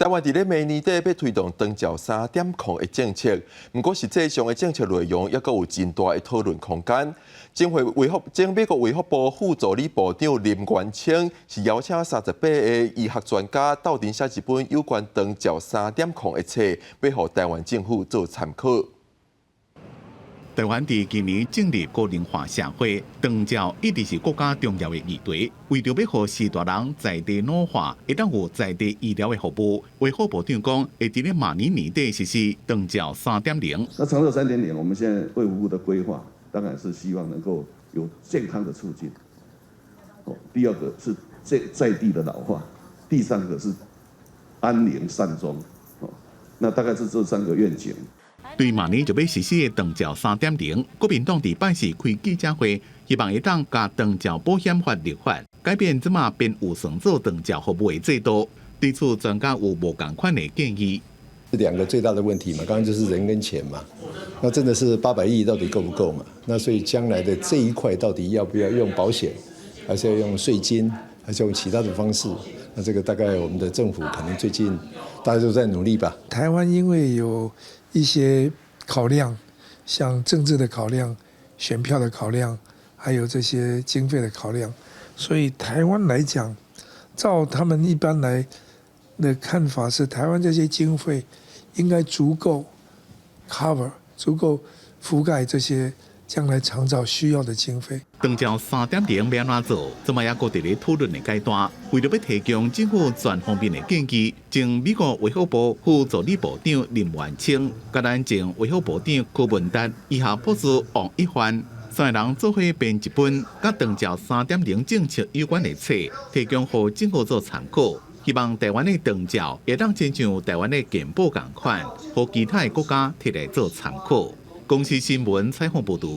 台湾伫咧明年底要推动长照3.0的政策，不过实际上的政策内容也阁有真大的讨论空间。美国卫福部副助理部长林元清是邀请38个医学专家斗阵写一本有关长照3.0的册，要予台湾政府做参考。台湾伫今年进入高龄化社会，长照一直是国家重要的议题。为着要予时大人在地老化，会当有在地医疗的服务，卫福部长讲会伫咧明年年底实施长照3.0。那长照3.0，我们现在卫福部的规划，当然是希望能够有健康的促进。第二个是在地的老化，第三个是安宁善终。那大概是这3个愿景。对明年就要实施的长照3.0，国民党伫拜四开记者会，希望会当加长照保险法立法，改变即马编有算做长照服务的制度。对此，专家有无共款的建议。2个最大的问题嘛，刚刚就是人跟钱嘛。那真的是800亿到底够不够嘛？那所以将来的这一块到底要不要用保险，还是要用税金，还是用其他的方式？那这个大概我们的政府可能最近大家都在努力吧。台湾因为有一些考量，像政治的考量、选票的考量，还有这些经费的考量，所以台湾来讲，照他们一般来的看法是，台湾这些经费应该足够 cover， 足够覆盖这些将来长照需要的经费。长照3.0要安怎做，这么也搁伫咧讨论的阶段。为了要提供政府全方面的建议，前美国卫福部副助理部长林元清，甲咱前卫福部长柯文哲、医学博士王一帆3个人做伙编一本甲长照3.0政策有关的册，提供予政府做参考。希望台湾的长照会当亲像台湾的健保同款，予其他的国家摕来做参考。公司新闻采访报道。